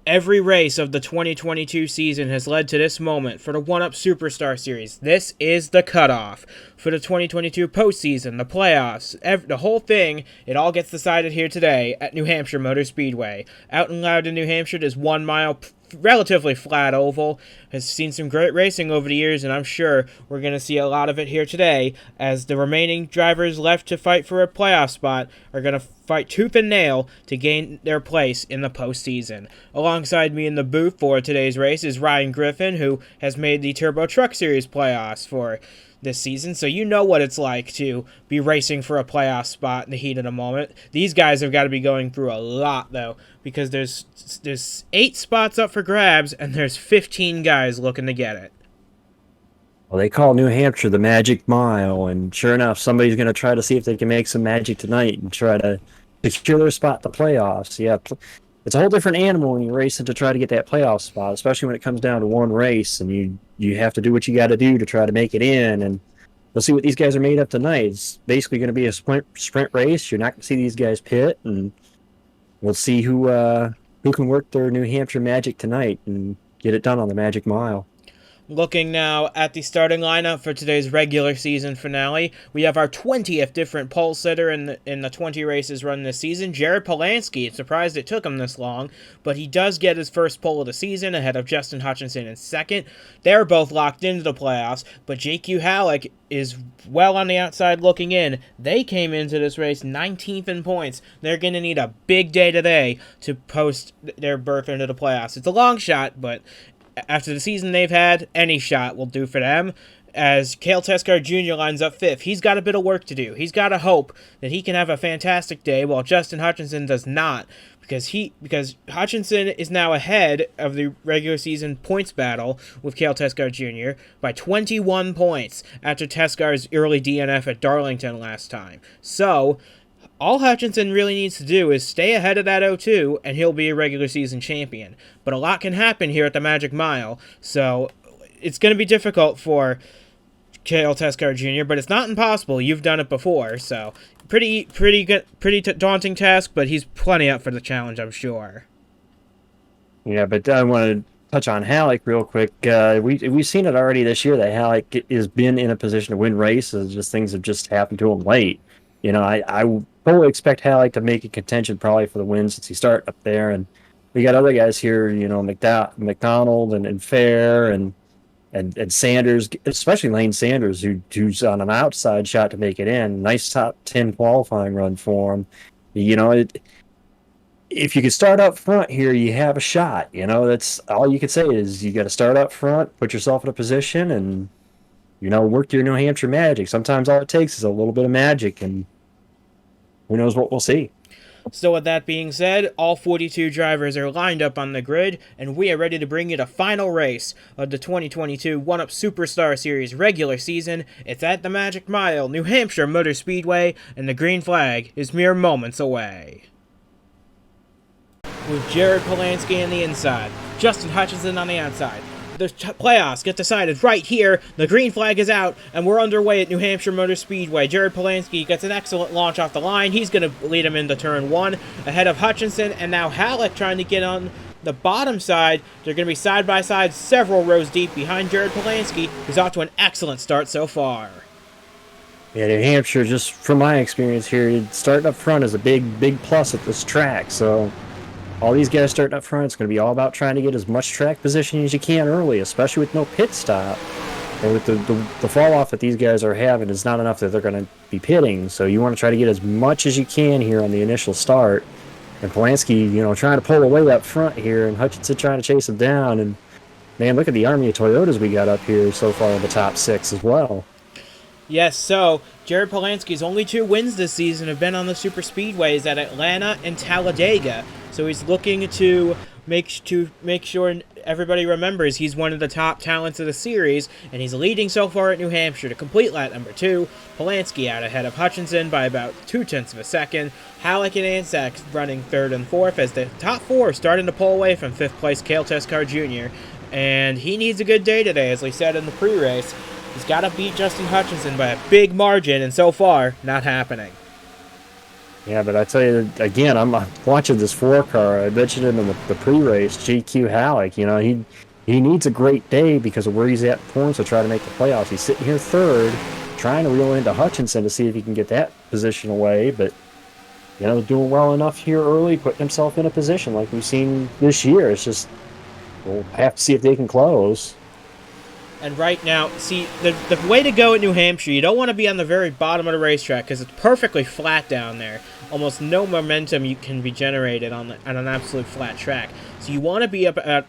Every race of the 2022 season has led to this moment for the 1UP Superstar Series. This is the cutoff for the 2022 postseason, the playoffs, the whole thing. It all gets decided here today at New Hampshire Motor Speedway. Out in Loudon, New Hampshire, this 1 mile relatively flat oval has seen some great racing over the years, and I'm sure we're going to see a lot of it here today as the remaining drivers left to fight for a playoff spot are going to fight tooth and nail to gain their place in the postseason. Alongside me in the booth for today's race is Ryan Griffin, who has made the Turbo Truck Series playoffs for this season, so you know what it's like to be racing for a playoff spot in the heat of the moment. These guys have got to be going through a lot, though, because there's 8 spots up for grabs, and there's 15 guys looking to get it. Well, they call New Hampshire the Magic Mile, and sure enough, somebody's going to try to see if they can make some magic tonight and try to secure their spot in the playoffs. Yeah, it's a whole different animal when you're racing to try to get that playoff spot, especially when it comes down to one race, and you have to do what you got to do to try to make it in. And we'll see what these guys are made of tonight. It's basically going to be a sprint race. You're not going to see these guys pit, and we'll see who can work their New Hampshire magic tonight and get it done on the Magic Mile. Looking now at the starting lineup for today's regular season finale, we have our 20th different pole sitter in the 20 races run this season, Jared Polanski. It's surprised it took him this long, but he does get his first pole of the season ahead of Justin Hutchinson in second. They're both locked into the playoffs, but JQ Halleck is well on the outside looking in. They came into this race 19th in points. They're going to need a big day today to post their berth into the playoffs. It's a long shot, but after the season they've had, any shot will do for them. As Cale Tescar Jr. lines up 5th, he's got a bit of work to do. He's got to hope that he can have a fantastic day, while Justin Hutchinson does not, because Hutchinson is now ahead of the regular season points battle with Cale Tescar Jr. by 21 points after Tescar's early DNF at Darlington last time. So all Hutchinson really needs to do is stay ahead of that 0-2, and he'll be a regular season champion. But a lot can happen here at the Magic Mile, so it's going to be difficult for Cale Tescar Jr., but it's not impossible. You've done it before, so pretty daunting task, but he's plenty up for the challenge, I'm sure. Yeah, but I want to touch on Halleck real quick. We've seen it already this year that Halleck has been in a position to win races. Just things have just happened to him late. You know, I fully expect Halleck to make a contention probably for the win since he started up there. And we got other guys here, you know, McDonald and Fair and Sanders, especially Lane Sanders, who's on an outside shot to make it in. Nice top 10 qualifying run for him. You know, if you could start up front here, you have a shot. You know, that's all you can say is you got to start up front, put yourself in a position, and, you know, work your New Hampshire magic. Sometimes all it takes is a little bit of magic, and who knows what we'll see. So with that being said, all 42 drivers are lined up on the grid, and we are ready to bring you the final race of the 2022 1UP Superstar Series regular season. It's at the Magic Mile, New Hampshire Motor Speedway, and the green flag is mere moments away. With Jared Polanski on the inside, Justin Hutchinson on the outside. The playoffs get decided right here. The green flag is out, and we're underway at New Hampshire Motor Speedway. Jared Polanski gets an excellent launch off the line. He's going to lead him into turn 1 ahead of Hutchinson, and now Halleck trying to get on the bottom side. They're going to be side by side several rows deep behind Jared Polanski, who's off to an excellent start so far. Yeah, New Hampshire, just from my experience here, starting up front is a big plus at this track. So all these guys starting up front, it's going to be all about trying to get as much track position as you can early, especially with no pit stop. And with the fall off that these guys are having is not enough that they're going to be pitting. So you want to try to get as much as you can here on the initial start. And Polanski, you know, trying to pull away up front here, and Hutchinson trying to chase him down. And man, look at the army of Toyotas we got up here so far in the top 6 as well. Yes, so Jared Polanski's only 2 wins this season have been on the super speedways at Atlanta and Talladega. So he's looking to make sure everybody remembers he's one of the top talents of the series, and he's leading so far at New Hampshire to complete lap number 2. Polanski out ahead of Hutchinson by about 0.2 of a second. Halleck and Ansack running 3rd and 4th as the top 4 starting to pull away from 5th place Cale Tescar Jr. And he needs a good day today, as we said in the pre-race. He's got to beat Justin Hutchinson by a big margin, and so far, not happening. Yeah, but I tell you again, I'm watching this 4 car. I mentioned him in the pre-race, GQ Halleck. You know, he needs a great day because of where he's at points to try to make the playoffs. He's sitting here third, trying to reel into Hutchinson to see if he can get that position away. But you know, doing well enough here early, putting himself in a position like we've seen this year. It's just we'll have to see if they can close. And right now, see, the way to go at New Hampshire, you don't want to be on the very bottom of the racetrack because it's perfectly flat down there. Almost no momentum can be generated on an absolute flat track. So you want to be up at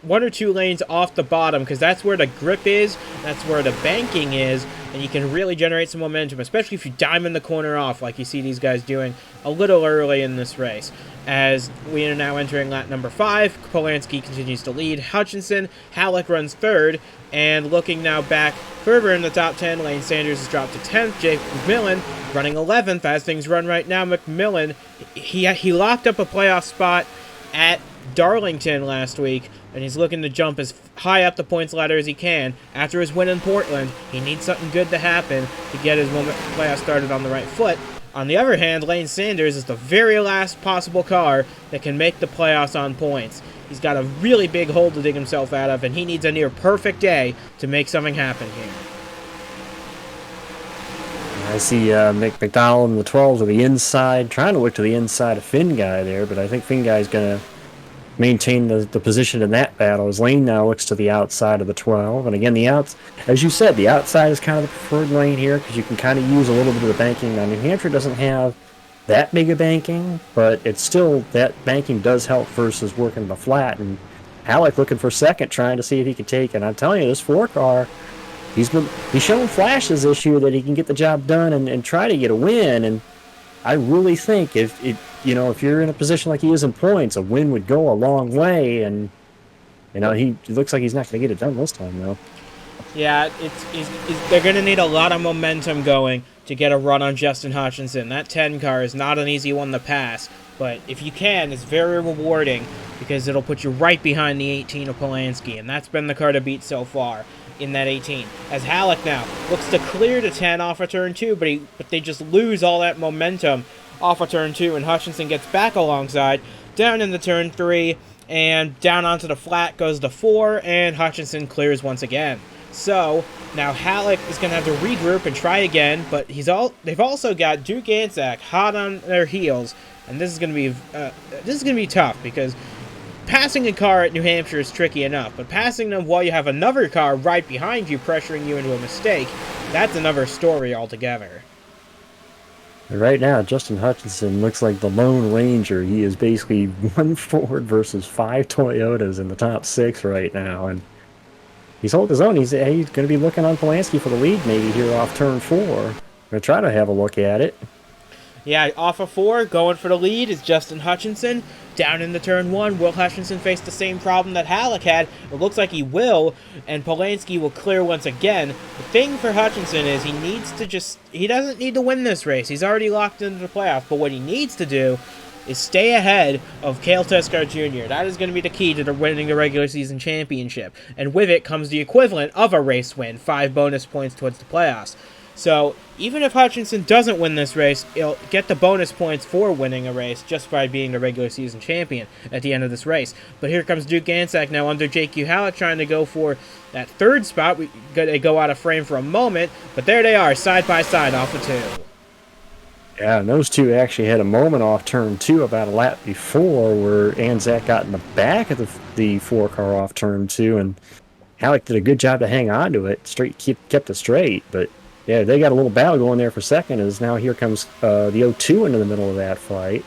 one or two lanes off the bottom because that's where the grip is, that's where the banking is, and you can really generate some momentum, especially if you diamond the corner off like you see these guys doing a little early in this race. As we are now entering lap number 5, Polanski continues to lead. Hutchinson, Halleck runs third, and looking now back further in the top 10, Lane Sanders has dropped to 10th. Jake McMillan running 11th. As things run right now, McMillan, he locked up a playoff spot at Darlington last week, and he's looking to jump as high up the points ladder as he can. After his win in Portland, he needs something good to happen to get his playoff started on the right foot. On the other hand, Lane Sanders is the very last possible car that can make the playoffs on points. He's got a really big hole to dig himself out of, and he needs a near perfect day to make something happen here. I see McDonald in the 12 to the inside, trying to look to the inside of Finn Guy there, but I think Finn Guy's going to maintain the position in that battle as Lane now looks to the outside of the 12. And again, as you said, the outside is kind of the preferred lane here because you can kind of use a little bit of the banking. Now, New Hampshire doesn't have that big a banking, but it's still, that banking does help versus working the flat. And Halleck looking for second, trying to see if he can take it. And I'm telling you, this 4 car, he's shown flashes this year that he can get the job done and try to get a win. And I really think if you're in a position like he is in points, a win would go a long way. And he looks like he's not going to get it done this time, though. Yeah, they're going to need a lot of momentum going to get a run on Justin Hutchinson. That 10 car is not an easy one to pass, but if you can, it's very rewarding because it'll put you right behind the 18 of Polanski, and that's been the car to beat so far in that 18. As Halleck now looks to clear the 10 off of turn 2, but they just lose all that momentum off of turn 2, and Hutchinson gets back alongside, down into turn 3, and down onto the flat goes the 4, and Hutchinson clears once again. So now Halleck is going to have to regroup and try again, but they've also got Duke Anzac hot on their heels, and this is going to be tough because passing a car at New Hampshire is tricky enough, but passing them while you have another car right behind you pressuring you into a mistake, that's another story altogether. Right now, Justin Hutchinson looks like the Lone Ranger. He is basically 1 Ford versus 5 Toyotas in the top 6 right now, and he's holding his own. He's going to be looking on Polanski for the lead maybe here off turn 4. I'm going to try to have a look at it. Yeah, off of 4, going for the lead is Justin Hutchinson. Down into turn 1, will Hutchinson face the same problem that Halleck had? It looks like he will, and Polanski will clear once again. The thing for Hutchinson is he doesn't need to win this race. He's already locked into the playoff, but what he needs to do is stay ahead of Cale Tescar Jr. That is going to be the key to winning the regular season championship, and with it comes the equivalent of a race win, 5 bonus points towards the playoffs. So even if Hutchinson doesn't win this race, he'll get the bonus points for winning a race just by being the regular season champion at the end of this race. But here comes Duke Anzac now under JQ Halleck trying to go for that 3rd spot. They go out of frame for a moment, but there they are, side by side off of 2. Yeah, and those two actually had a moment off turn 2 about a lap before where Anzac got in the back of the 4 car off turn 2, and Halleck did a good job to hang on to it, kept it straight, but yeah, they got a little battle going there for second as now here comes the 0-2 into the middle of that fight.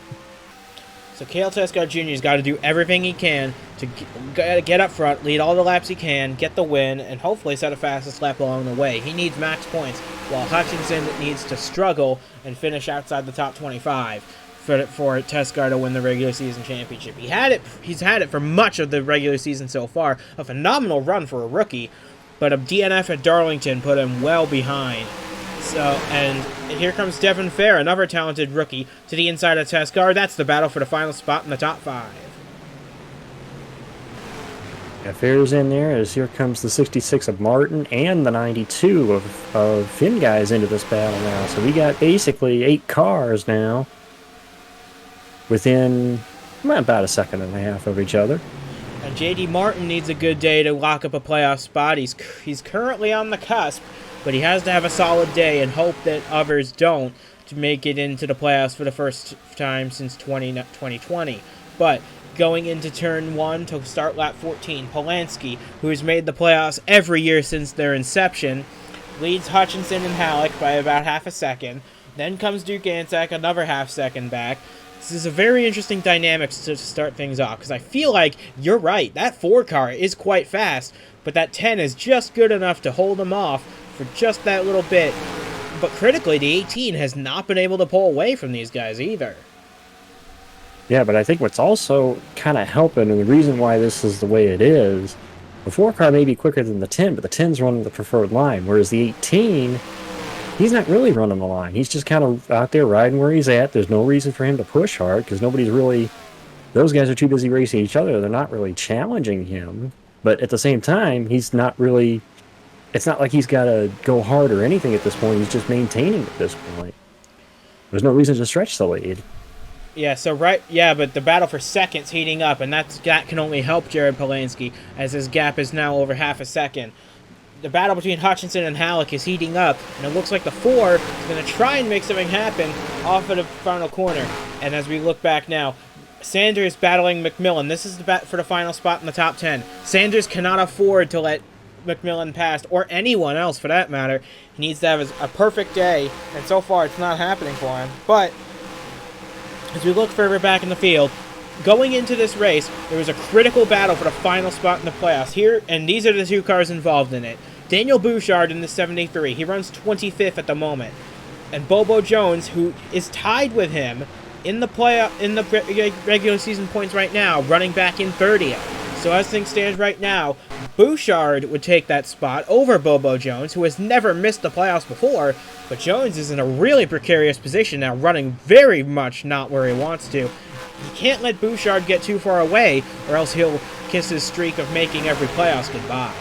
So Cale Tescar Jr. has got to do everything he can to get up front, lead all the laps he can, get the win, and hopefully set a fastest lap along the way. He needs max points, while Hutchinson needs to struggle and finish outside the top 25 for Tescar to win the regular season championship. He's had it for much of the regular season so far. A phenomenal run for a rookie, but a DNF at Darlington put him well behind. And here comes Devin Fair, another talented rookie, to the inside of Tescar. That's the battle for the final spot in the top 5. Yeah, Fair's in there as here comes the 66 of Martin and the 92 of Finn Guys into this battle now. So we got basically 8 cars now within about a second and a half of each other. And J.D. Martin needs a good day to lock up a playoff spot. He's currently on the cusp, but he has to have a solid day and hope that others don't to make it into the playoffs for the first time since 2020. But going into turn 1 to start lap 14, Polanski, who has made the playoffs every year since their inception, leads Hutchinson and Halleck by about half a second. Then comes Duke Anzac, another half second back. This is a very interesting dynamic to start things off, because I feel like you're right. That 4 car is quite fast, but that 10 is just good enough to hold them off for just that little bit. But critically, the 18 has not been able to pull away from these guys either. Yeah, but I think what's also kind of helping, and the reason why this is the way it is, the 4 car may be quicker than the 10, but the 10's running the preferred line, whereas the 18, he's not really running the line. He's just kind of out there riding where he's at. There's no reason for him to push hard because nobody's really... Those guys are too busy racing each other. They're not really challenging him. But at the same time, he's not really... It's not like he's got to go hard or anything at this point. He's just maintaining at this point. There's no reason to stretch the lead. Yeah, but the battle for second's heating up, and that can only help Jared Polanski, as his gap is now over half a second. The battle between Hutchinson and Halleck is heating up, and it looks like the 4 is going to try and make something happen off of the final corner. And as we look back now, Sanders battling McMillan. This is the bat for the final spot in the top 10. Sanders cannot afford to let McMillan pass, or anyone else for that matter. He needs to have a perfect day, and so far it's not happening for him. But as we look further back in the field, going into this race, there was a critical battle for the final spot in the playoffs here, and these are the 2 cars involved in it. Daniel Bouchard in the 73, he runs 25th at the moment, and Bobo Jones, who is tied with him in the regular season points right now, running back in 30th. So as things stand right now, Bouchard would take that spot over Bobo Jones, who has never missed the playoffs before, but Jones is in a really precarious position now, running very much not where he wants to. He can't let Bouchard get too far away, or else he'll kiss his streak of making every playoffs goodbye.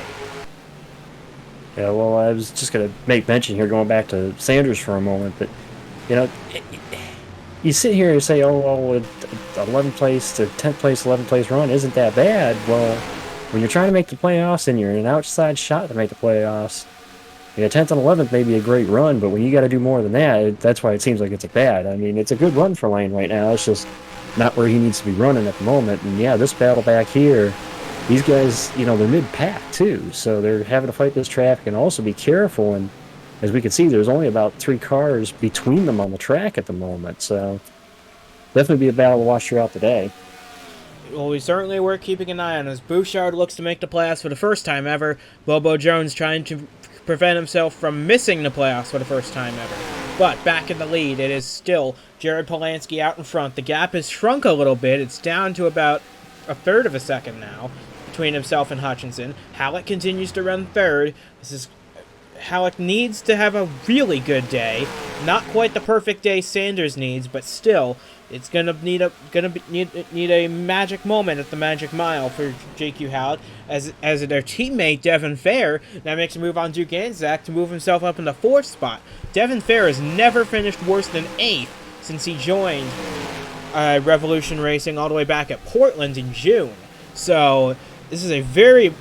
Yeah, well, I was just going to make mention here, going back to Sanders for a moment, but, you know, you sit here and say, oh, 11th place to 10th place, 11th place run isn't that bad. Well, when you're trying to make the playoffs and you're in an outside shot to make the playoffs, 10th and 11th may be a great run, but when you got to do more than that, that's why it seems like it's a bad. I mean, it's a good run for Lane right now. It's just not where he needs to be running at the moment. And yeah, this battle back here, these guys, they're mid-pack too, so they're having to fight this traffic and also be careful. And as we can see, there's only about 3 cars between them on the track at the moment, so definitely be a battle to watch throughout the day. Well, we certainly were keeping an eye on as Bouchard looks to make the playoffs for the first time ever. Bobo Jones trying to prevent himself from missing the playoffs for the first time ever. But back in the lead, it is still Jared Polanski out in front. The gap has shrunk a little bit. It's down to about a third of a second now between himself and Hutchinson. Halleck continues to run third. Halleck needs to have a really good day. Not quite the perfect day Sanders needs, but still, it's gonna need a magic moment at the Magic Mile for JQ Halleck, as their teammate Devin Fair now makes a move on Duke Anzac to move himself up in the 4th spot. Devin Fair has never finished worse than 8th since he joined Revolution Racing all the way back at Portland in June. So this is a very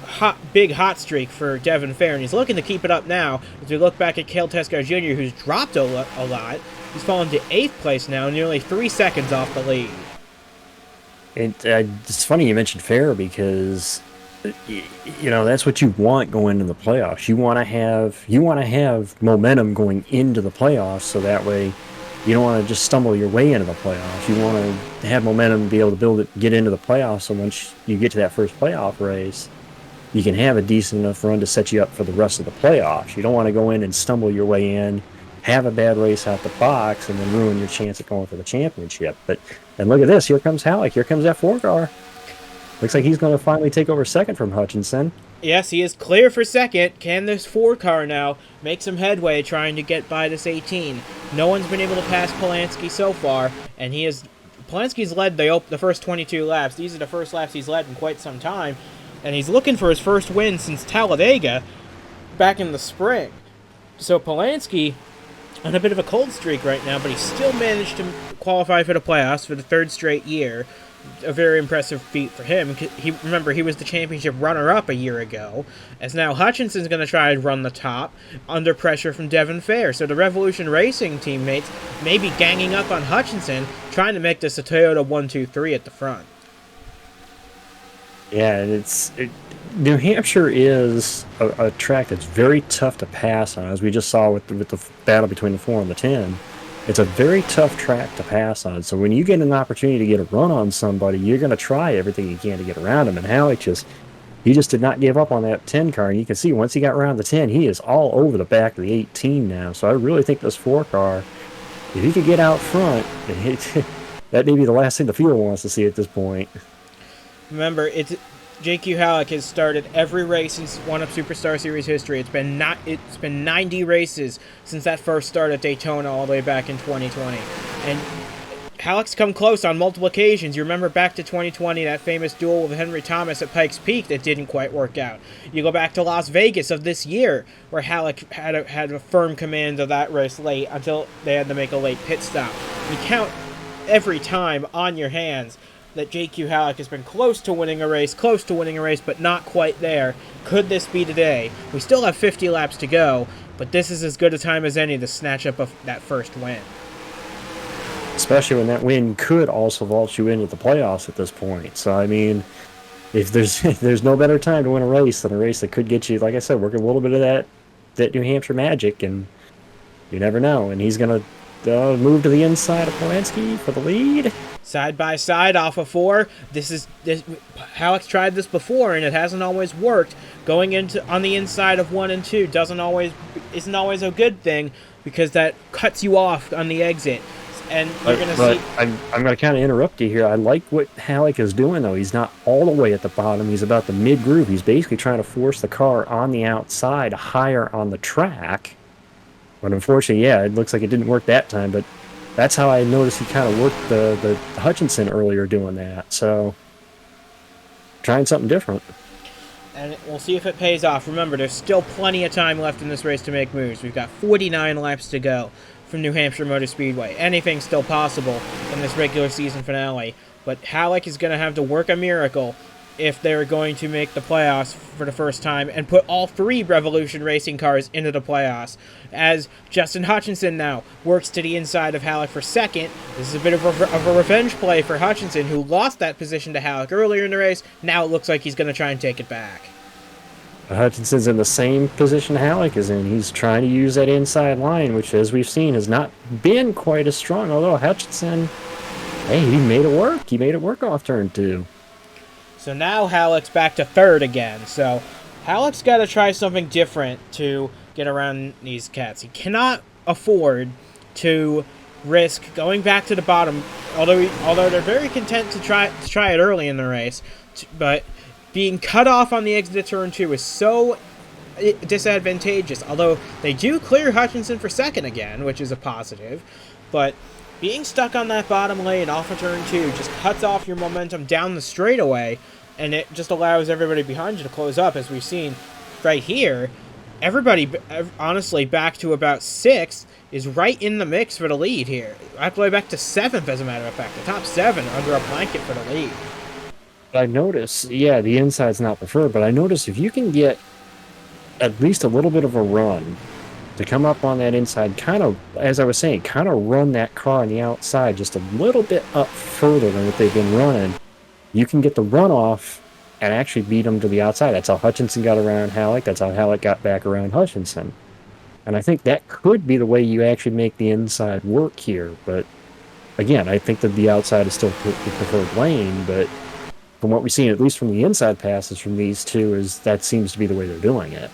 big hot streak for Devin Fair, and he's looking to keep it up now. As we look back at Cale Tescar Jr., who's dropped a lot, he's fallen to 8th place now, nearly 3 seconds off the lead. It's funny you mentioned Fair because, that's what you want going into the playoffs. You want to have momentum going into the playoffs, so that way you don't want to just stumble your way into the playoffs. You want to have momentum and be able to build it, get into the playoffs, so once you get to that first playoff race, you can have a decent enough run to set you up for the rest of the playoffs. You don't want to go in and stumble your way in, have a bad race out the box, and then ruin your chance of going for the championship. And look at this. Here comes Halleck. Here comes that 4 car. Looks like he's going to finally take over second from Hutchinson. Yes, he is clear for second. Can this 4 car now make some headway trying to get by this 18? No one's been able to pass Polanski so far, and Polanski's led the first 22 laps. These are the first laps he's led in quite some time, and he's looking for his first win since Talladega back in the spring. So Polanski on a bit of a cold streak right now, but he still managed to qualify for the playoffs for the third straight year. A very impressive feat for him. Remember, he was the championship runner-up a year ago, as now Hutchinson's going to try and run the top under pressure from Devin Fair. So the Revolution Racing teammates may be ganging up on Hutchinson, trying to make this a Toyota 1-2-3 at the front. Yeah, and New Hampshire is a track that's very tough to pass on, as we just saw with the battle between the 4 and the 10. It's a very tough track to pass on. So when you get an opportunity to get a run on somebody, you're going to try everything you can to get around him. And Halleck he just did not give up on that 10 car. And you can see once he got around the 10, he is all over the back of the 18 now. So I really think this 4 car, if he could get out front, that may be the last thing the field wants to see at this point. Remember, JQ Halleck has started every race in 1-Up Superstar Series history. It's been 90 races since that first start at Daytona all the way back in 2020. And Halleck's come close on multiple occasions. You remember back to 2020, that famous duel with Henry Thomas at Pikes Peak that didn't quite work out. You go back to Las Vegas of this year, where Halleck had a firm command of that race late until they had to make a late pit stop. You count every time on your hands that JQ Halleck has been close to winning a race, but not quite there. Could this be today? We still have 50 laps to go, but this is as good a time as any to snatch up that first win. Especially when that win could also vault you into the playoffs at this point. So, I mean, if there's no better time to win a race than a race that could get you, like I said, work a little bit of that New Hampshire magic, and you never know. And he's going to move to the inside of Polanski for the lead. Side by side off of 4. Halleck's tried this before and it hasn't always worked. Going into on the inside of 1 and 2 isn't always a good thing, because that cuts you off on the exit. And you're going to see. I'm going to kind of interrupt you here. I like what Halleck is doing, though. He's not all the way at the bottom. He's about the mid groove. He's basically trying to force the car on the outside, higher on the track. But unfortunately, yeah, it looks like it didn't work that time. But that's how I noticed he kind of worked the Hutchinson earlier doing that. So, trying something different. And we'll see if it pays off. Remember, there's still plenty of time left in this race to make moves. We've got 49 laps to go from New Hampshire Motor Speedway. Anything's still possible in this regular season finale. But Halleck is going to have to work a miracle if they're going to make the playoffs for the first time and put all 3 Revolution Racing cars into the playoffs, as Justin Hutchinson now works to the inside of Halleck for second. This is a bit of a revenge play for Hutchinson, who lost that position to Halleck earlier in the race. Now it looks like he's going to try and take it back. Hutchinson's in the same position Halleck is in. He's trying to use that inside line, which, as we've seen, has not been quite as strong, although Hutchinson, hey, he made it work. He made it work off turn 2. So now Halleck's back to third again. So Halleck's got to try something different to get around these cats. He cannot afford to risk going back to the bottom, although they're very content to try it early in the race. But being cut off on the exit of turn 2 is so disadvantageous. Although they do clear Hutchinson for second again, which is a positive. But being stuck on that bottom lane off of turn 2 just cuts off your momentum down the straightaway, and it just allows everybody behind you to close up, as we've seen right here. Everybody, honestly, back to about 6th is right in the mix for the lead here. All the way back to 7th, as a matter of fact. The top 7 under a blanket for the lead. I notice, yeah, the inside's not preferred, but I notice if you can get at least a little bit of a run to come up on that inside, kind of, as I was saying, kind of run that car on the outside just a little bit up further than what they've been running, you can get the runoff and actually beat them to the outside. That's how Hutchinson got around Halleck. That's how Halleck got back around Hutchinson. And I think that could be the way you actually make the inside work here. But again, I think that the outside is still the preferred lane, but from what we've seen, at least from the inside passes from these two, is that seems to be the way they're doing it.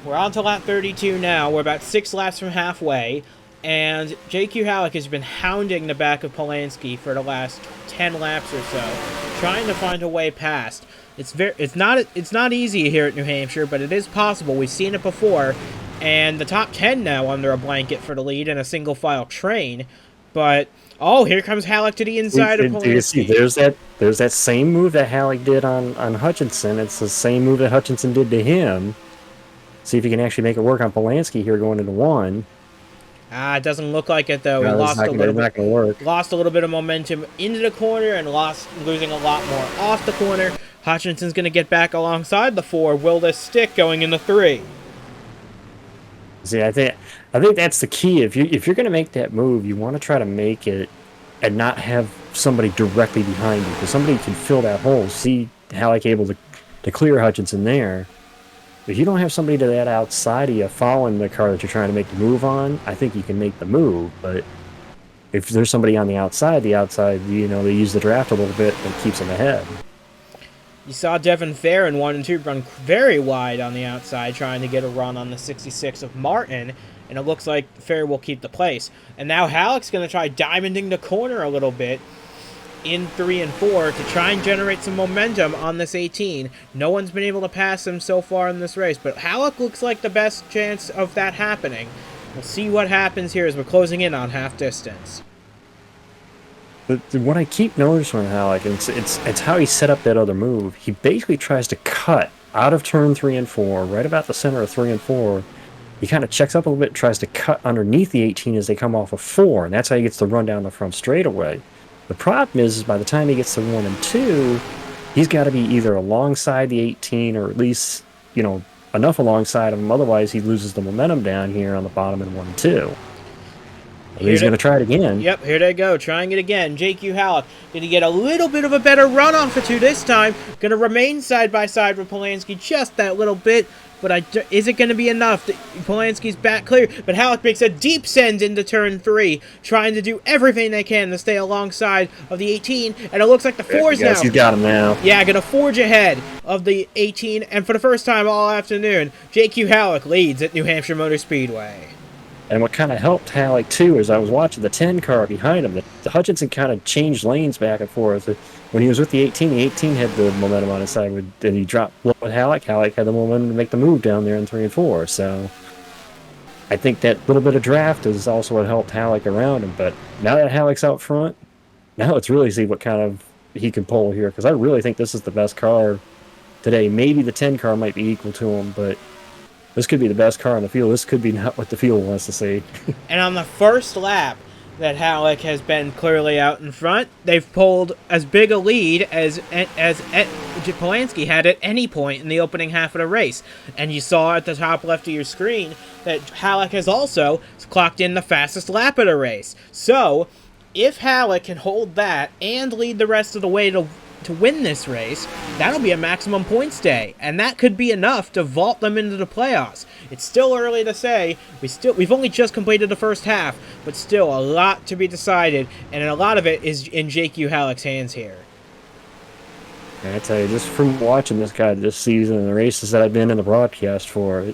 We're on to lap 32 now. We're about 6 laps from halfway, and JQ Halleck has been hounding the back of Polanski for the last 10 laps or so, trying to find a way past. It's not easy here at New Hampshire, but it is possible. We've seen it before, and the top 10 now under a blanket for the lead in a single file train. But oh, here comes Halleck to the inside of Polanski. You see, there's that same move that Halleck did on Hutchinson. It's the same move that Hutchinson did to him. See if he can actually make it work on Polanski here going into 1. It doesn't look like it though. He No, lost a little not bit. going to work. Lost a little bit of momentum into the corner and losing a lot more off the corner. Hutchinson's going to get back alongside the 4. Will this stick going in the 3? See, I think that's the key. If you're going to make that move, you want to try to make it and not have somebody directly behind you, because somebody can fill that hole. See Halleck able to clear Hutchinson there. If you don't have somebody to that outside of you following the car that you're trying to make the move on, I think you can make the move. But if there's somebody on the outside, you know, they use the draft a little bit and keeps them ahead. You saw Devin Fair in 1 and 2 run very wide on the outside, trying to get a run on the 66 of Martin, and it looks like Fair will keep the place. And now Halleck's going to try diamonding the corner a little bit in 3 and 4 to try and generate some momentum on this 18. No one's been able to pass him so far in this race, but Halleck looks like the best chance of that happening. We'll see what happens here as we're closing in on half distance. But what I keep noticing with Halleck, it's how he set up that other move. He basically tries to cut out of turn 3 and 4, right about the center of 3 and 4. He kind of checks up a little bit, tries to cut underneath the 18 as they come off of 4, and that's how he gets the run down the front straightaway. The problem is by the time he gets to 1 and 2, he's got to be either alongside the 18 or at least, you know, enough alongside him. Otherwise, he loses the momentum down here on the bottom in 1 and 2. And he's going to try it again. Yep, here they go, trying it again. J.Q. Halleck going to get a little bit of a better run off of 2 this time. Going to remain side by side with Polanski just that little bit. But is it going to be enough? Polanski's back clear, but Halleck makes a deep send into turn 3, trying to do everything they can to stay alongside of the 18, and it looks like the 4's now. He's got him now. Yeah, going to forge ahead of the 18, and for the first time all afternoon, J.Q. Halleck leads at New Hampshire Motor Speedway. And what kind of helped Halleck, too, is I was watching the 10 car behind him. The Hutchinson kind of changed lanes back and forth. When he was with the 18 had the momentum on his side. And he dropped low with Halleck. Halleck had the momentum to make the move down there in 3 and 4. So I think that little bit of draft is also what helped Halleck around him. But now that Halleck's out front, now let's really see what kind of he can pull here. Because I really think this is the best car today. Maybe the 10 car might be equal to him, but this could be the best car on the field. This could be not what the field wants to see. And on the first lap that Halleck has been clearly out in front, they've pulled as big a lead as Polanski had at any point in the opening half of the race. And you saw at the top left of your screen that Halleck has also clocked in the fastest lap of the race. So, if Halleck can hold that and lead the rest of the way to win this race, that'll be a maximum points day, and that could be enough to vault them into the playoffs. It's still early to say. We've only just completed the first half, but still a lot to be decided, and a lot of it is in J.Q. Halleck's hands here. And I tell you, just from watching this guy this season and the races that I've been in the broadcast for,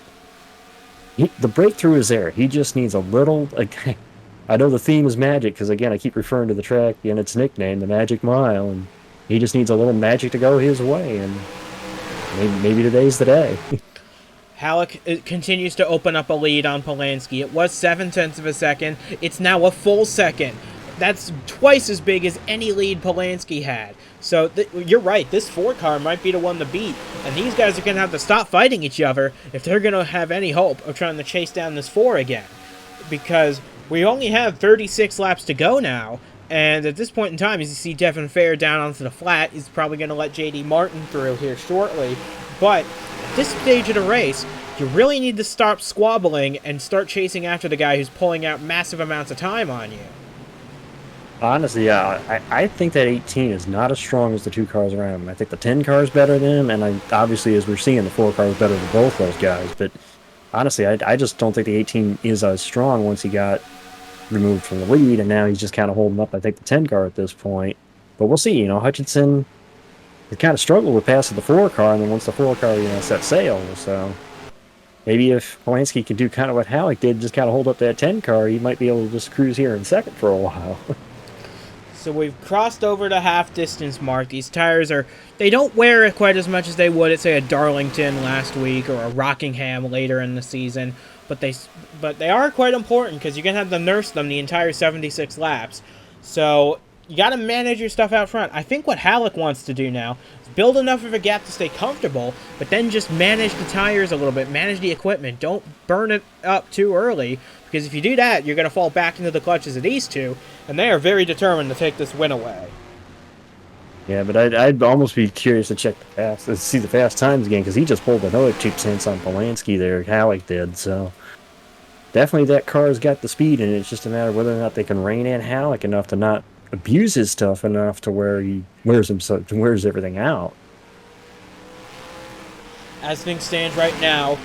the breakthrough is there. He just needs a little. I know the theme is magic because again I keep referring to the track and its nickname, the Magic Mile, and he just needs a little magic to go his way, and maybe today's the day. Halleck continues to open up a lead on Polanski. It was 0.7 of a second. It's now a full second. That's twice as big as any lead Polanski had. So you're right, this 4 car might be the one to beat, and these guys are going to have to stop fighting each other if they're going to have any hope of trying to chase down this 4 again. Because we only have 36 laps to go now, and at this point in time, as you see Devin Fair down onto the flat, he's probably going to let J.D. Martin through here shortly. But at this stage of the race, you really need to stop squabbling and start chasing after the guy who's pulling out massive amounts of time on you. Honestly, yeah, I think that 18 is not as strong as the 2 cars around him. I think the 10 car is better than him, and obviously, as we're seeing, the 4 car is better than both those guys. But honestly, I just don't think the 18 is as strong once he got removed from the lead, and now he's just kind of holding up, I think, the 10 car at this point. But we'll see. Hutchinson has kind of struggled with passing the 4 car, and then once the 4 car, set sail. So maybe if Polanski can do kind of what Halleck did, just kind of hold up that 10 car, he might be able to just cruise here in second for a while. So we've crossed over the half distance mark. These tires they don't wear it quite as much as they would at, say, a Darlington last week or a Rockingham later in the season. But they are quite important because you're going to have to nurse them the entire 76 laps. So you got to manage your stuff out front. I think what Halleck wants to do now is build enough of a gap to stay comfortable, but then just manage the tires a little bit, manage the equipment. Don't burn it up too early Because if you do that, you're going to fall back into the clutches of these two, and they are very determined to take this win away. Yeah, but I'd almost be curious to see the fast times again, because he just pulled another 2/10 on Polanski there, Halleck did, so definitely that car's got the speed, and it's just a matter of whether or not they can rein in Halleck enough to not abuse his stuff enough to where he wears everything out. As things stand right now,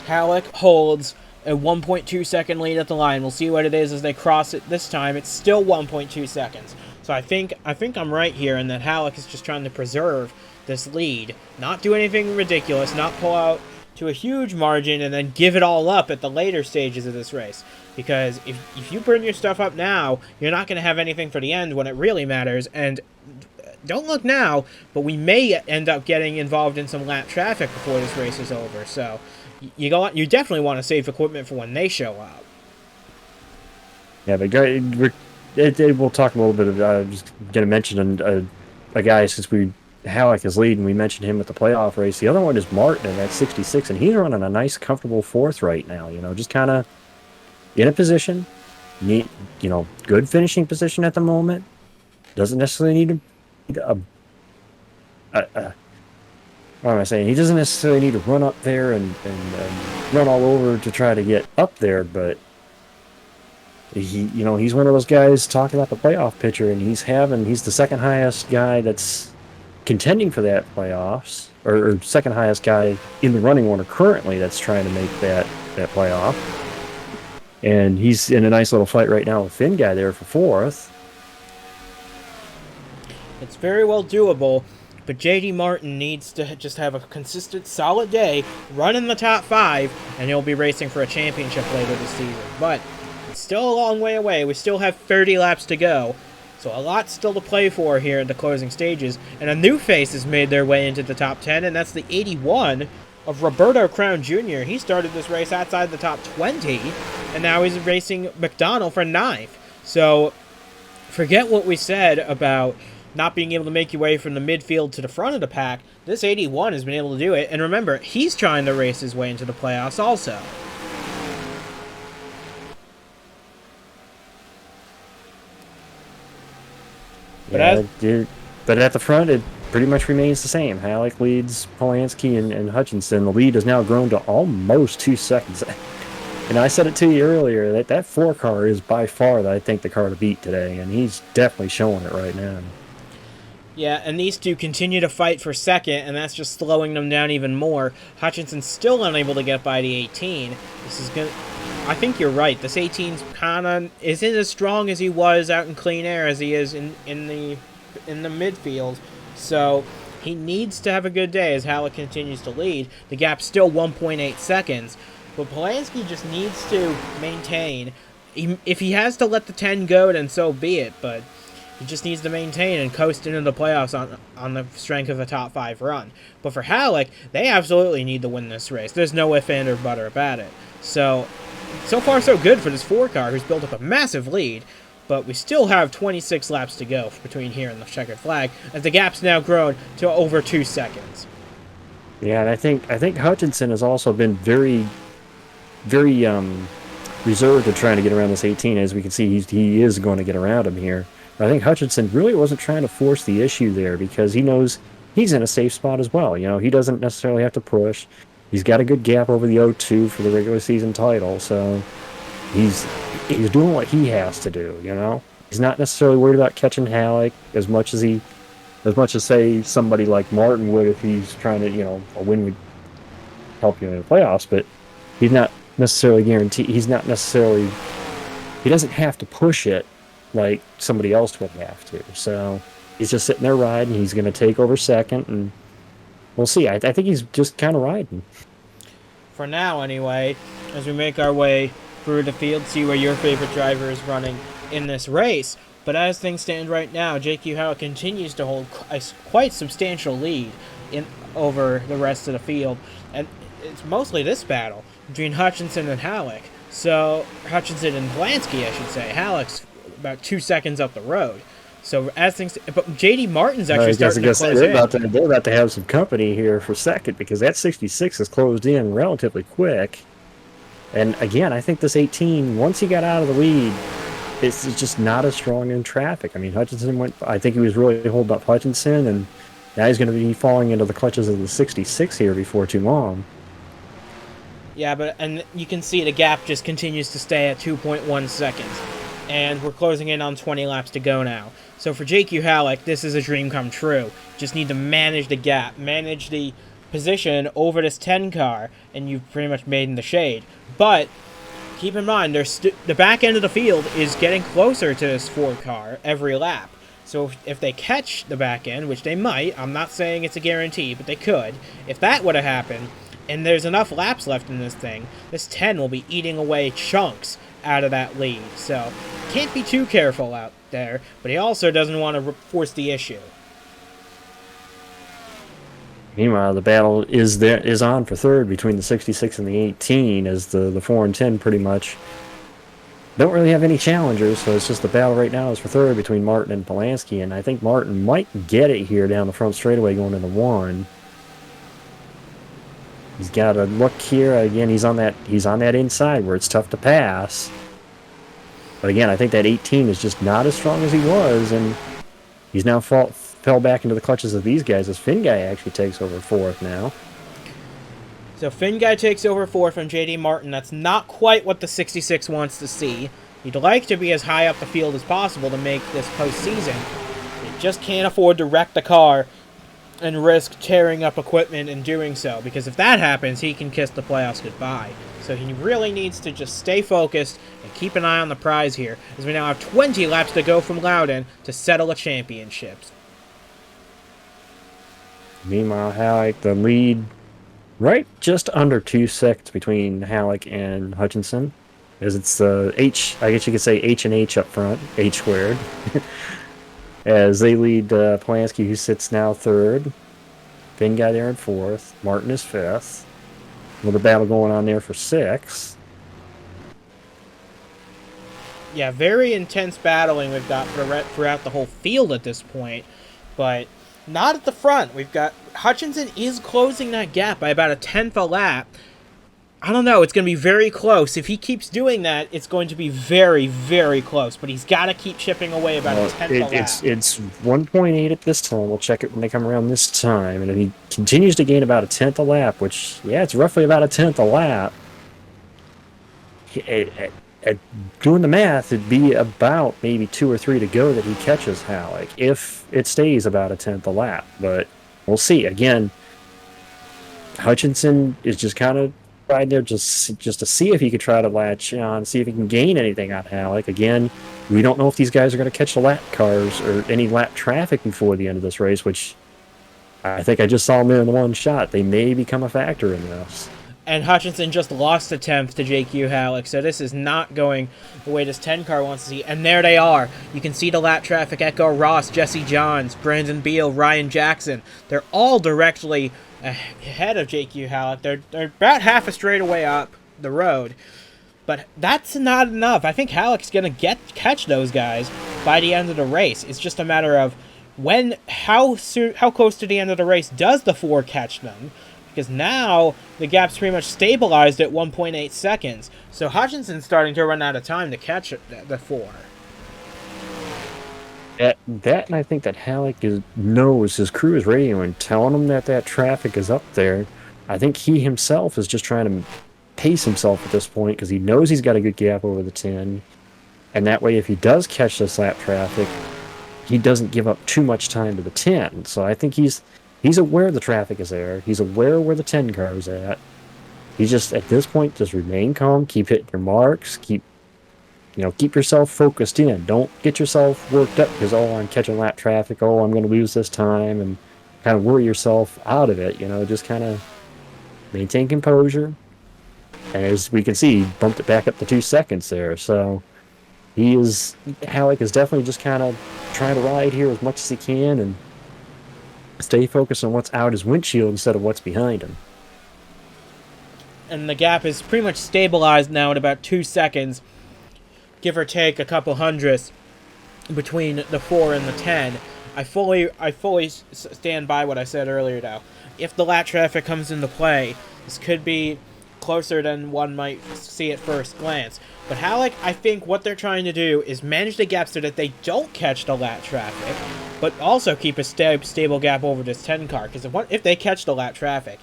Halleck holds a 1.2 second lead at the line. We'll see what it is as they cross it this time. It's still 1.2 seconds. So I think I'm right here in that Halleck is just trying to preserve this lead, not do anything ridiculous, not pull out to a huge margin and then give it all up at the later stages of this race. Because if you burn your stuff up now, you're not going to have anything for the end when it really matters. And don't look now, but we may end up getting involved in some lap traffic before this race is over. So you definitely want to save equipment for when they show up. Yeah, but we'll talk a little bit of just going to mention a guy since Halleck is leading. We mentioned him at the playoff race. The other one is Martin at 66, and he's running a nice, comfortable fourth right now. Just kind of in a position, good finishing position at the moment. Doesn't necessarily need what am I saying? He doesn't necessarily need to run up there and run all over to try to get up there, but he's one of those guys talking about the playoff picture, and he's the second highest guy that's contending for that playoffs, or second highest guy in the running order currently that's trying to make that playoff. And he's in a nice little fight right now with Finn guy there for fourth. It's very well doable, but J.D. Martin needs to just have a consistent, solid day, run in the top 5, and he'll be racing for a championship later this season. But it's still a long way away. We still have 30 laps to go, so a lot still to play for here in the closing stages. And a new face has made their way into the top 10, and that's the 81 of Roberto Crown Jr. He started this race outside the top 20, and now he's racing McDonnell for 9th. So forget what we said about not being able to make your way from the midfield to the front of the pack. This 81 has been able to do it, and remember, he's trying to race his way into the playoffs also. But at the front, it pretty much remains the same. Halleck leads Polanski and Hutchinson. The lead has now grown to almost 2 seconds. And I said it to you earlier, that 4 car is by far, I think, the car to beat today, and he's definitely showing it right now. Yeah, and these two continue to fight for second, and that's just slowing them down even more. Hutchinson's still unable to get by the 18. I think you're right. This 18's kinda isn't as strong as he was out in clean air as he is in the midfield. So he needs to have a good day as Halleck continues to lead. The gap's still 1.8 seconds, but Polanski just needs to maintain. If he has to let the 10 go, then so be it, but he just needs to maintain and coast into the playoffs on the strength of a top 5 run. But for Halleck, they absolutely need to win this race. There's no if, and, or butter about it. So far so good for this 4 car, who's built up a massive lead. But we still have 26 laps to go between here and the checkered flag, as the gap's now grown to over 2 seconds. Yeah, and I think Hutchinson has also been very, very reserved in trying to get around this 18. As we can see, he is going to get around him here. I think Hutchinson really wasn't trying to force the issue there, because he knows he's in a safe spot as well. He doesn't necessarily have to push. He's got a good gap over the 0-2 for the regular season title, so he's doing what he has to do. He's not necessarily worried about catching Halleck as much as say somebody like Martin would if he's trying to, a win would help you in the playoffs, but he's not necessarily guaranteed. He doesn't have to push it like somebody else would have to. So he's just sitting there riding. He's going to take over second, and we'll see. I think he's just kind of riding. For now, anyway, as we make our way through the field, see where your favorite driver is running in this race. But as things stand right now, J.Q. Howard continues to hold a quite substantial lead over the rest of the field. And it's mostly this battle between Hutchinson and Halleck. So, Hutchinson and Polanski, I should say. Halleck's about 2 seconds up the road. So as things, but J.D. Martin's actually starting to close in. They're about to have some company here for second, because that 66 has closed in relatively quick. And again, I think this 18, once he got out of the lead, it's just not as strong in traffic. I mean, Hutchinson went, I think he was really holding up Hutchinson, and now he's going to be falling into the clutches of the 66 here before too long. Yeah, and you can see the gap just continues to stay at 2.1 seconds. And we're closing in on 20 laps to go now. So for J.Q. Halleck, this is a dream come true. Just need to manage the gap, manage the position over this 10 car, and you've pretty much made in the shade. But keep in mind, the back end of the field is getting closer to this 4 car every lap. So if they catch the back end, which they might, I'm not saying it's a guarantee, but they could. If that would have happened, and there's enough laps left in this thing, this 10 will be eating away chunks out of that lead. So can't be too careful out there, but he also doesn't want to force the issue. Meanwhile, the battle is on for third between the 66 and the 18, as the 4 and 10 pretty much don't really have any challengers, so it's just the battle right now is for third between Martin and Polanski, and I think Martin might get it here down the front straightaway going into 1. He's got a look here. Again, he's on that inside where it's tough to pass. But again, I think that 18 is just not as strong as he was, and he's now fell back into the clutches of these guys as Finn Guy actually takes over 4th now. So Finn Guy takes over 4th from J.D. Martin. That's not quite what the 66 wants to see. He'd like to be as high up the field as possible to make this postseason. He just can't afford to wreck the car and risk tearing up equipment in doing so, because if that happens, he can kiss the playoffs goodbye. So he really needs to just stay focused and keep an eye on the prize here, as we now have 20 laps to go from Loudon to settle a championship. Meanwhile, Halleck, the lead right just under 2 seconds between Halleck and Hutchinson, as it's H, I guess you could say H and H up front, H squared. As they lead Polanski, who sits now 3rd. Finn Guy there in 4th. Martin is 5th. A little battle going on there for 6th. Yeah, very intense battling we've got throughout the whole field at this point, but not at the front. We've got Hutchinson is closing that gap by about 1/10 a lap. I don't know. It's going to be very close. If he keeps doing that, it's going to be very, very close. But he's got to keep chipping away about 1/10 a lap. It's 1.8 at this time. We'll check it when they come around this time. And if he continues to gain about 1/10 a lap, which, yeah, it's roughly about 1/10 a lap. At doing the math, it'd be about maybe 2 or 3 to go that he catches Halleck, if it stays about 1/10 a lap. But we'll see. Again, Hutchinson is just kind of right there just to see if he could try to latch on, see if he can gain anything on Halleck. Again, we don't know if these guys are going to catch the lap cars or any lap traffic before the end of this race, which I think I just saw them in one shot. They may become a factor in this. And Hutchinson just lost a 10th to J.Q. Halleck, so this is not going the way this 10 car wants to see. And there they are. You can see the lap traffic. Echo Ross, Jesse Johns, Brandon Beal, Ryan Jackson. They're all directly ahead of J.Q. Halleck. They're about half a straightaway up the road. But that's not enough. I think Halleck's going to catch those guys by the end of the race. It's just a matter of how close to the end of the race does the 4 catch them. Because now the gap's pretty much stabilized at 1.8 seconds. So Hutchinson's starting to run out of time to catch the 4. That and I think that Halleck knows his crew is radioing, telling him that traffic is up there. I think he himself is just trying to pace himself at this point because he knows he's got a good gap over the 10. And that way, if he does catch this lap traffic, he doesn't give up too much time to the 10. So I think he's aware the traffic is there. He's aware where the 10 car is at. He's just, at this point, just remain calm, keep hitting your marks, keep yourself focused in. Don't get yourself worked up because, I'm catching lap traffic, I'm going to lose this time, and kind of worry yourself out of it, just kind of maintain composure. And as we can see, he bumped it back up to 2 seconds there, so Halleck is definitely just kind of trying to ride here as much as he can and stay focused on what's out his windshield instead of what's behind him. And the gap is pretty much stabilized now at about 2 seconds, give or take a couple hundredths between the 4 and the 10. I fully stand by what I said earlier, though. If the lap traffic comes into play, this could be closer than one might see at first glance. But Halleck, I think what they're trying to do is manage the gap so that they don't catch the lap traffic, but also keep a stable gap over this 10 car, because if they catch the lap traffic,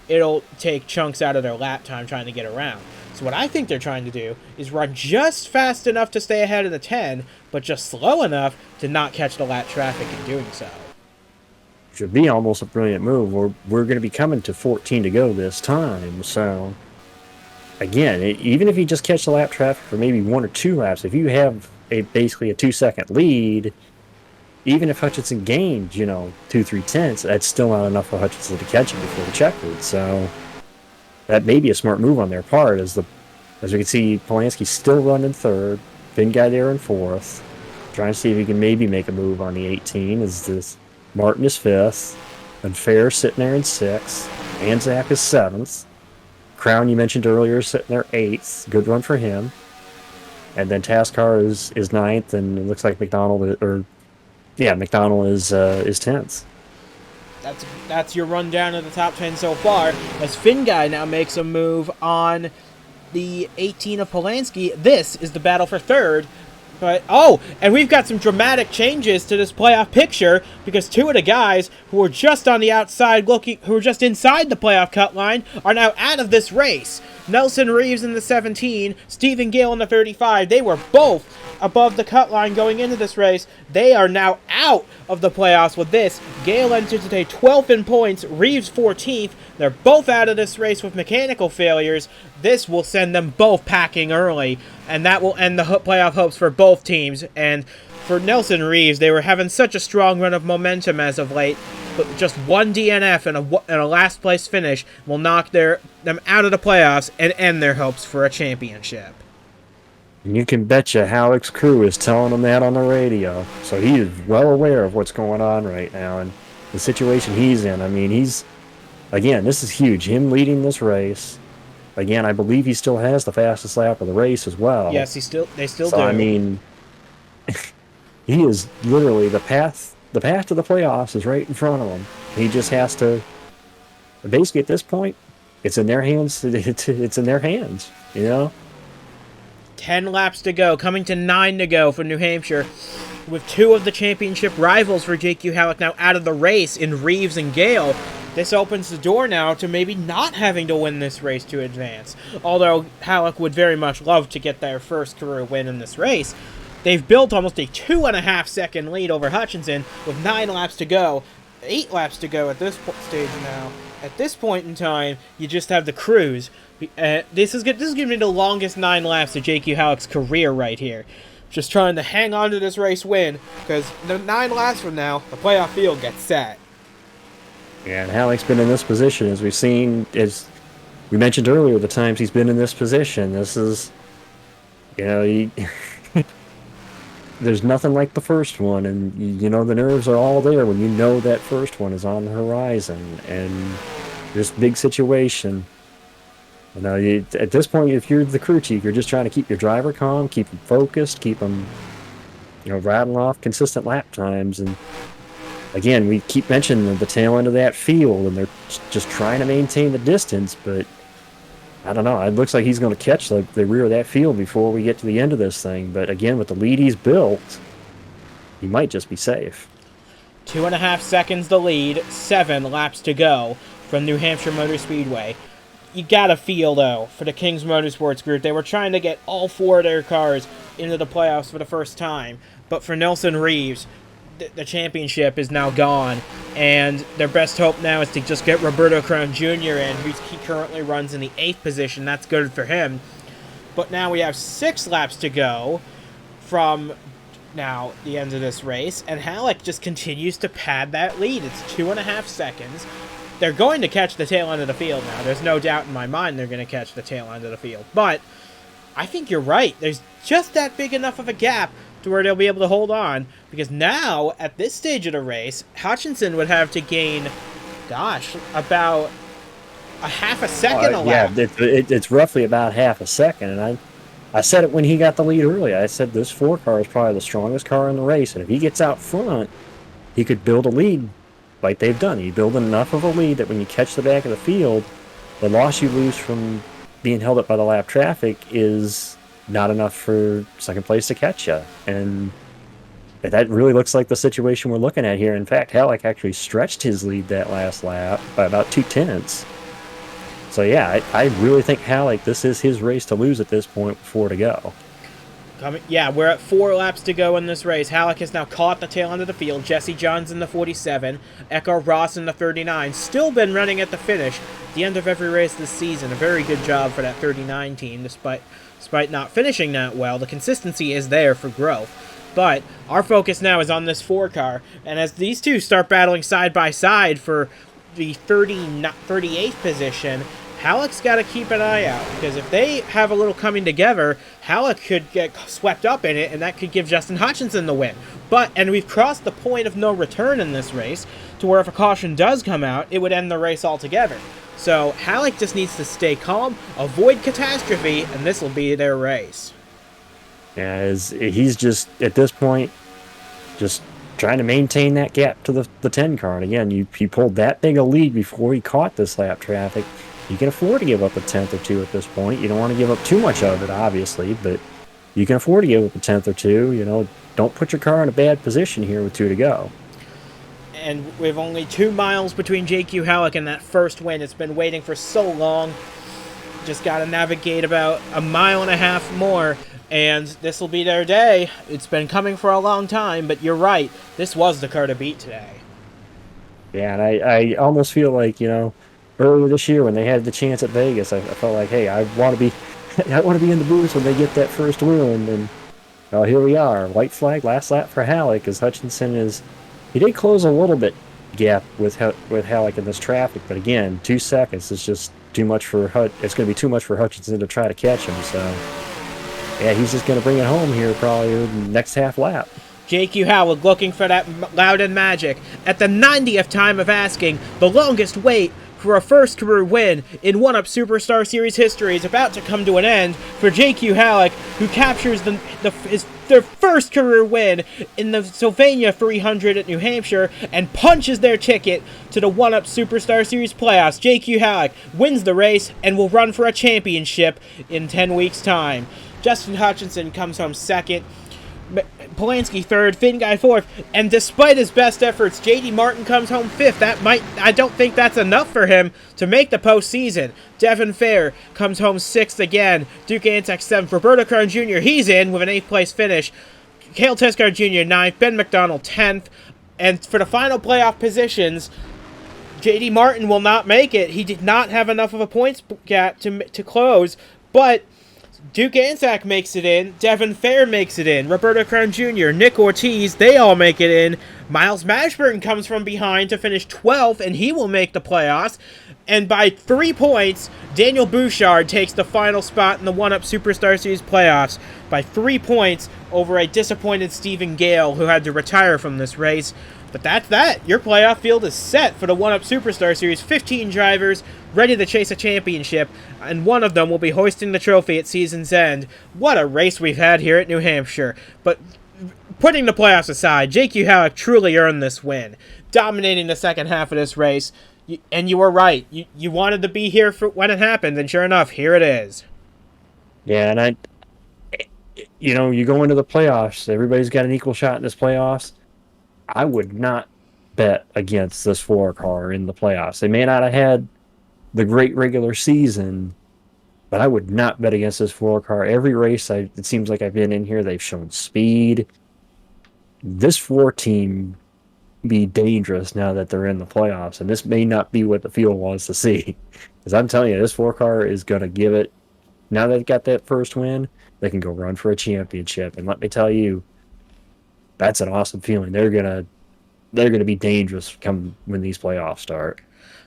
it'll take chunks out of their lap time trying to get around. So what I think they're trying to do is run just fast enough to stay ahead of the 10, but just slow enough to not catch the lap traffic in doing so. Should be almost a brilliant move. We're going to be coming to 14 to go this time, so again, even if you just catch the lap traffic for maybe 1 or 2 laps, if you have basically a 2-second lead, even if Hutchinson gained 2-3 tenths, that's still not enough for Hutchinson to catch it before the checkered. So that may be a smart move on their part, as we can see Polanski still running third, Finn guy there in fourth, trying to see if he can maybe make a move on the 18. Is this Martin is fifth, and Fair sitting there in sixth, Anzac is seventh. Crown, you mentioned earlier, sitting there eighth. Good run for him. And then Taskar is ninth, and it looks like McDonald is 10th. That's your rundown of the top 10 so far, as Finn guy now makes a move on the 18 of Polanski. This is the battle for third. But, and we've got some dramatic changes to this playoff picture, because 2 of the guys who were just on the outside who were just inside the playoff cut line, are now out of this race. Nelson Reeves in the 17, Stephen Gale in the 35, they were both above the cut line going into this race. They are now out of the playoffs with this. Gale entered today 12th in points, Reeves 14th. They're both out of this race with mechanical failures. This will send them both packing early, and that will end the playoff hopes for both teams. And for Nelson Reeves, they were having such a strong run of momentum as of late, but just one DNF and a last place finish will knock them out of the playoffs and end their hopes for a championship. And you can betcha Halleck's crew is telling him that on the radio, so he is well aware of what's going on right now and the situation he's in. I mean, again, this is huge. Him leading this race. Again, I believe he still has the fastest lap of the race as well. Yes, they still do. I mean, he is literally the path to the playoffs is right in front of him. He just has to, basically at this point, it's in their hands. It's in their hands, 10 laps to go, coming to 9 to go for New Hampshire, with 2 of the championship rivals for JQ Halleck now out of the race in Reeves and Gale. This opens the door now to maybe not having to win this race to advance. Although Halleck would very much love to get their first career win in this race. They've built almost a 2.5 second lead over Hutchinson with 9 laps to go. 8 laps to go at this stage now. At this point in time, you just have the crews. This is going to be the longest 9 laps of JQ Halleck's career right here. Just trying to hang on to this race win, because the 9 laps from now, the playoff field gets set. Yeah, and Halleck's been in this position, as we've seen, as we mentioned earlier, the times he's been in this position. This is, there's nothing like the first one, and the nerves are all there when you know that first one is on the horizon, and this big situation. At this point, if you're the crew chief, you're just trying to keep your driver calm, keep him focused, keep him, rattling off consistent lap times. And again, we keep mentioning the tail end of that field, and they're just trying to maintain the distance, but I don't know. It looks like he's going to catch the rear of that field before we get to the end of this thing. But again, with the lead he's built, he might just be safe. 2.5 seconds the lead, 7 laps to go from New Hampshire Motor Speedway. You gotta feel, though, for the Kings Motorsports Group, they were trying to get all 4 of their cars into the playoffs for the first time. But for Nelson Reeves, the championship is now gone, and their best hope now is to just get Roberto Crown Jr. in, he currently runs in the 8th position. That's good for him. But now we have 6 laps to go from now the end of this race, and Halleck just continues to pad that lead. It's 2.5 seconds. They're going to catch the tail end of the field now. There's no doubt in my mind they're going to catch the tail end of the field. But I think you're right. There's just that big enough of a gap to where they'll be able to hold on, because now, at this stage of the race, Hutchinson would have to gain, about a half a second a lap. Yeah, it's roughly about half a second, and I said it when he got the lead early. I said this 4 car is probably the strongest car in the race, and if he gets out front, he could build a lead like they've done. You build enough of a lead that when you catch the back of the field, the loss you lose from being held up by the lap traffic is not enough for second place to catch you. And that really looks like the situation we're looking at here. In fact, Halleck actually stretched his lead that last lap by about 2/10. So yeah, I really think Halleck, this is his race to lose at this point with 4 to go. Yeah, we're at 4 laps to go in this race. Halleck has now caught the tail end of the field. Jesse Johns in the 47, Echo Ross in the 39. Still been running at the finish at the end of every race this season. A very good job for that 39 team, despite not finishing that well. The consistency is there for growth. But our focus now is on this 4 car, and as these two start battling side by side for the 38th position, Halleck's got to keep an eye out, because if they have a little coming together, Halleck could get swept up in it, and that could give Justin Hutchinson the win. And we've crossed the point of no return in this race, to where if a caution does come out, it would end the race altogether. So Halleck just needs to stay calm, avoid catastrophe, and this will be their race. Yeah, he's just, at this point, just trying to maintain that gap to the 10 car. And again, you pulled that big a lead before he caught this lap traffic. You can afford to give up a 10th or 2 at this point. You don't want to give up too much of it, obviously, but you can afford to give up a 10th or 2. You know, don't put your car in a bad position here with 2 to go. And with only 2 miles between JQ Halleck and that first win, it's been waiting for so long. Just got to navigate about 1.5 miles more, and this will be their day. It's been coming for a long time, but you're right. This was the car to beat today. Yeah, and I almost feel like, you know, earlier this year when they had the chance at Vegas, I felt like, hey, I want to be in the booth when they get that first win. And well, here we are, white flag, last lap for Halleck, as Hutchinson he did close a little bit gap with Halleck in this traffic, but again, 2 seconds is just too much for it's going to be too much for Hutchinson to try to catch him. So yeah, he's just going to bring it home here probably the next half lap. JQ Halleck looking for that Loudon magic. At the 90th time of asking, the longest wait for a first career win in 1UP Superstar Series history is about to come to an end for JQ Halleck, who captures their first career win in the Sylvania 300 at New Hampshire and punches their ticket to the 1UP Superstar Series playoffs. JQ Halleck wins the race and will run for a championship in 10 weeks' time. Justin Hutchinson comes home second. Polanski third, Finn Guy fourth, and despite his best efforts, J.D. Martin comes home fifth. I don't think that's enough for him to make the postseason. Devin Fair comes home sixth again. Duke Antek seventh. Roberto Crown Jr., he's in with an 8th place finish. Cale Tescar Jr. 9th. Ben McDonald 10th. And for the final playoff positions, J.D. Martin will not make it. He did not have enough of a points gap to close, but Duke Anzac makes it in. Devin Fair makes it in. Roberto Crown Jr., Nick Ortiz, they all make it in. Miles Mashburn comes from behind to finish 12th, and he will make the playoffs. And by 3 points, Daniel Bouchard takes the final spot in the 1UP Superstar Series playoffs by 3 points over a disappointed Stephen Gale, who had to retire from this race. But that's that. Your playoff field is set for the 1UP Superstar Series. 15 drivers ready to chase a championship, and one of them will be hoisting the trophy at season's end. What a race we've had here at New Hampshire. But putting the playoffs aside, JQ Halleck truly earned this win, dominating the second half of this race. And you were right. You wanted to be here for when it happened, and sure enough, here it is. Yeah, and you go into the playoffs, everybody's got an equal shot in this playoffs. I would not bet against this 4 car in the playoffs. They may not have had the great regular season, but I would not bet against this 4 car. Every race it seems like I've been in here, they've shown speed. This 4 team be dangerous now that they're in the playoffs, and this may not be what the field wants to see. Because I'm telling you, this 4 car is going to give it. Now they've got that first win, they can go run for a championship. And let me tell you, that's an awesome feeling. They're gonna be dangerous come when these playoffs start.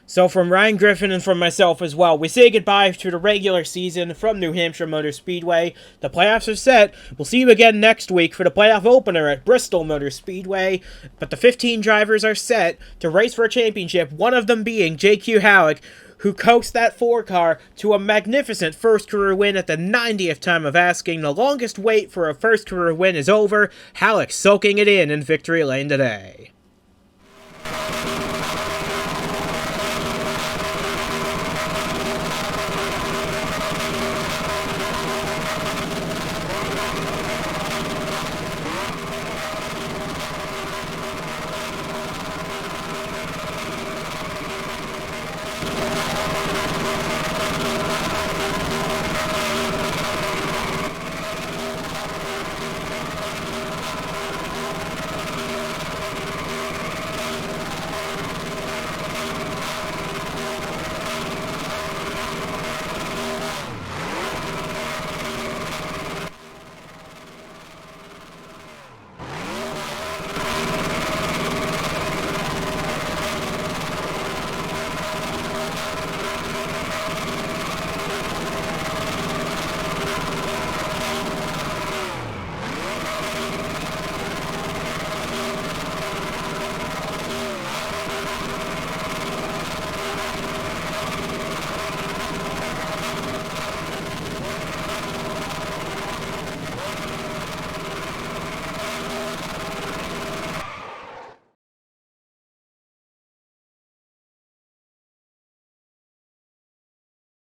So from Ryan Griffin and from myself as well, we say goodbye to the regular season from New Hampshire Motor Speedway. The playoffs are set. We'll see you again next week for the playoff opener at Bristol Motor Speedway. But the 15 drivers are set to race for a championship, one of them being JQ Halleck, who coaxed that 4 car to a magnificent first career win at the 90th time of asking. The longest wait for a first career win is over. Halleck soaking it in victory lane today.